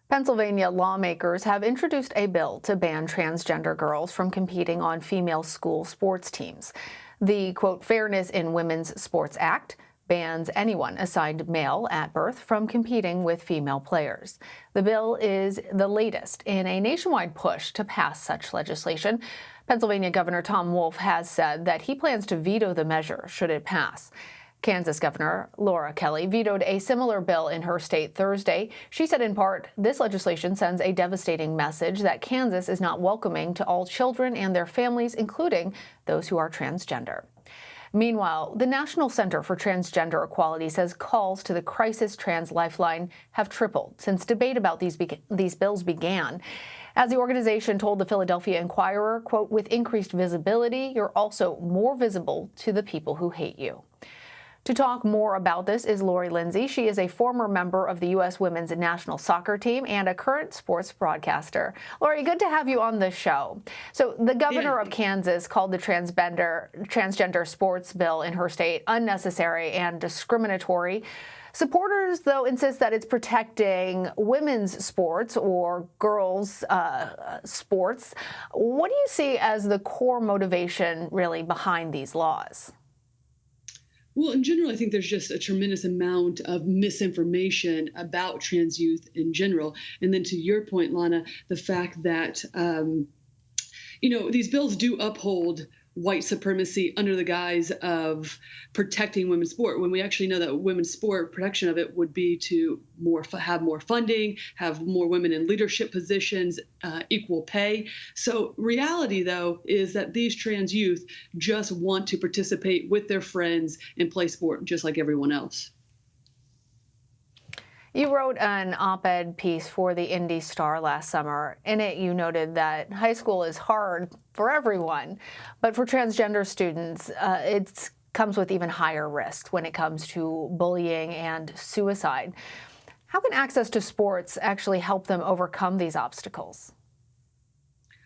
Pennsylvania lawmakers have introduced a bill to ban transgender girls from competing on female school sports teams. The, quote, Fairness in Women's Sports Act bans anyone assigned male at birth from competing with female players. The bill is the latest in a nationwide push to pass such legislation. Pennsylvania Governor Tom Wolf has said that he plans to veto the measure should it pass. Kansas Governor Laura Kelly vetoed a similar bill in her state Thursday. She said in part, this legislation sends a devastating message that Kansas is not welcoming to all children and their families, including those who are transgender. Meanwhile, the National Center for Transgender Equality says calls to the Crisis Trans Lifeline have tripled since debate about these bills began. As the organization told the Philadelphia Inquirer, quote, with increased visibility, you're also more visible to the people who hate you. To talk more about this is Lori Lindsay. She is a former member of the U.S. women's national soccer team and a current sports broadcaster. Lori, good to have you on the show. So the governor of Kansas called the transgender sports bill in her state unnecessary and discriminatory. Supporters, though, insist that it's protecting women's sports or girls' sports. What do you see as the core motivation really behind these laws? Well, in general, I think there's just a tremendous amount of misinformation about trans youth in general. And then to your point, Lana, the fact that, these bills do uphold white supremacy under the guise of protecting women's sport, when we actually know that women's sport protection of it would be to have more funding, have more women in leadership positions, equal pay. So reality, though, is that these trans youth just want to participate with their friends and play sport just like everyone else. You wrote an op-ed piece for the Indy Star last summer. In it, you noted that high school is hard for everyone, but for transgender students, it comes with even higher risks when it comes to bullying and suicide. How can access to sports actually help them overcome these obstacles?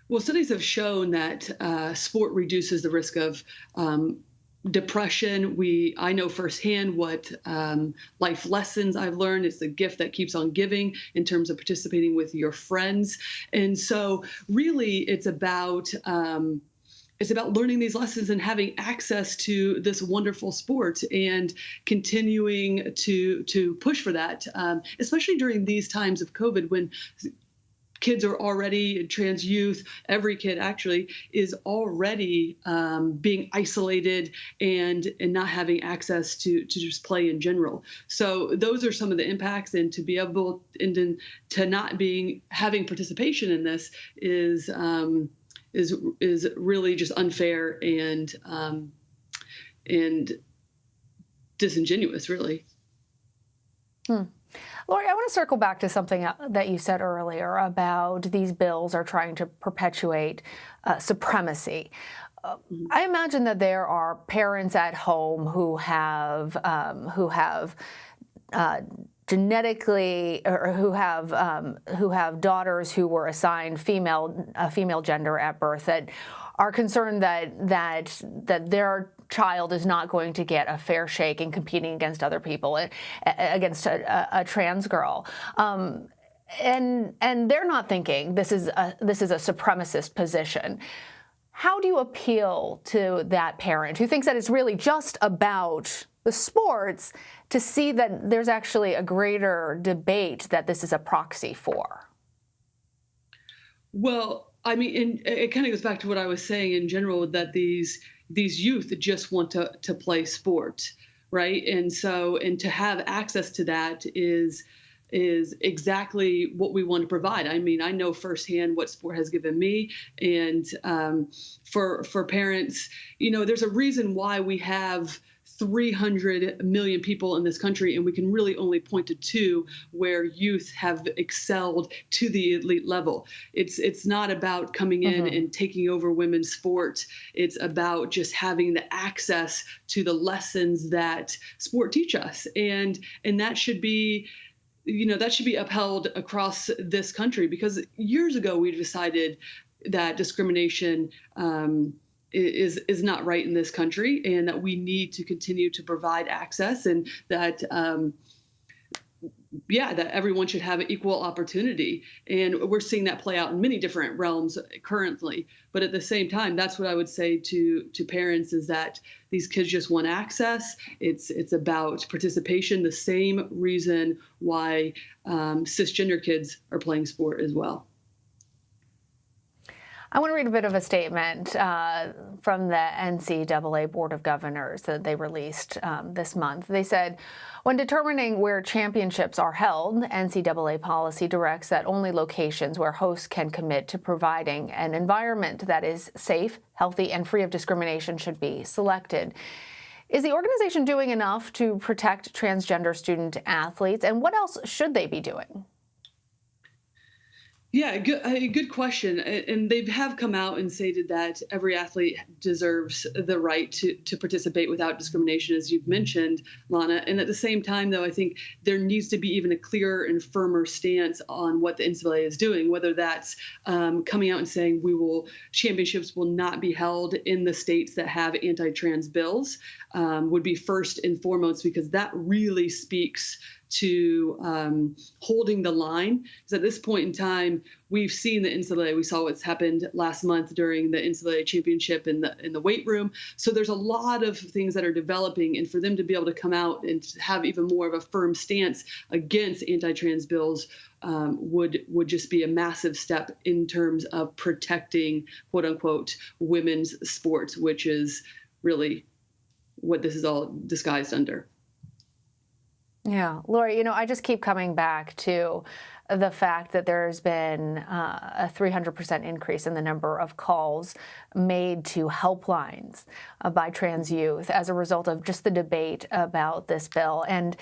Well, studies have shown that sport reduces the risk of depression. I know firsthand what life lessons I've learned. It's the gift that keeps on giving in terms of participating with your friends. And so really it's about learning these lessons and having access to this wonderful sport and continuing to push for that, especially during these times of COVID when kids are already, trans youth, every kid actually is already being isolated and not having access to just play in general. So those are some of the impacts, and to be able and to not having participation in this is really just unfair and disingenuous, really. Lori, I want to circle back to something that you said earlier about these bills are trying to perpetuate supremacy. I imagine that there are parents at home who have genetically, or who have daughters who were assigned a female gender at birth, that are concerned that their child is not going to get a fair shake in competing against other people, against a trans girl. And they're not thinking this is a supremacist position. How do you appeal to that parent who thinks that it's really just about the sports to see that there's actually a greater debate that this is a proxy for? Well, I mean, and it kind of goes back to what I was saying in general, that these youth just want to play sport, right? And to have access to that is exactly what we want to provide. I mean, I know firsthand what sport has given me, and for parents, there's a reason why we have 300 million people in this country, and we can really only point to two where youth have excelled to the elite level. It's not about coming in and taking over women's sport. It's about just having the access to the lessons that sport teach us, and that should be upheld across this country, because years ago we decided that discrimination is not right in this country, and that we need to continue to provide access, and that yeah, that everyone should have equal opportunity. And we're seeing that play out in many different realms currently. But at the same time, that's what I would say to parents is that these kids just want access. It's about participation, the same reason why cisgender kids are playing sport as well. I want to read a bit of a statement from the NCAA Board of Governors that they released this month. They said, when determining where championships are held, NCAA policy directs that only locations where hosts can commit to providing an environment that is safe, healthy, and free of discrimination should be selected. Is the organization doing enough to protect transgender student athletes, and what else should they be doing? Yeah, good question. And they have come out and stated that every athlete deserves the right to participate without discrimination, as you've mentioned, Lana. And at the same time, though, I think there needs to be even a clearer and firmer stance on what the NCAA is doing, whether that's coming out and saying championships will not be held in the states that have anti-trans bills, would be first and foremost, because that really speaks to holding the line. Because at this point in time, we've seen the NCAA. We saw what's happened last month during the NCAA championship in the weight room. So there's a lot of things that are developing, and for them to be able to come out and have even more of a firm stance against anti-trans bills would just be a massive step in terms of protecting, quote unquote, women's sports, which is really what this is all disguised under. Yeah, Lori, I just keep coming back to the fact that there's been a 300% increase in the number of calls made to helplines by trans youth as a result of just the debate about this bill. And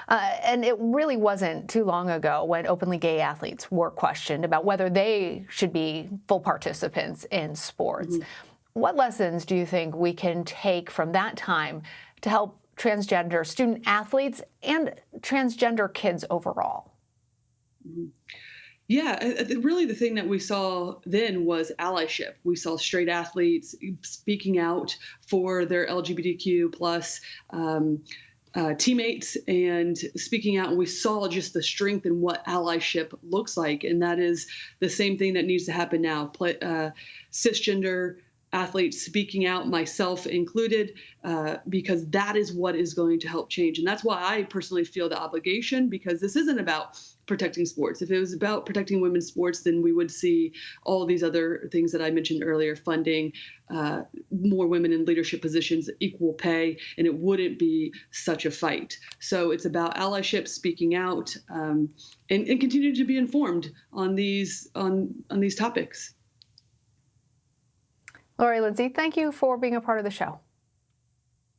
it really wasn't too long ago when openly gay athletes were questioned about whether they should be full participants in sports. Mm-hmm. What lessons do you think we can take from that time to help transgender student athletes and transgender kids overall? Yeah, really the thing that we saw then was allyship. We saw straight athletes speaking out for their LGBTQ plus teammates and speaking out, and we saw just the strength in what allyship looks like. And that is the same thing that needs to happen now. Cisgender athletes speaking out, myself included, because that is what is going to help change. And that's why I personally feel the obligation, because this isn't about protecting sports. If it was about protecting women's sports, then we would see all these other things that I mentioned earlier, funding, more women in leadership positions, equal pay, and it wouldn't be such a fight. So it's about allyship, speaking out, and continuing to be informed on these topics. Lori Lindsay, thank you for being a part of the show.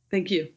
Thank you.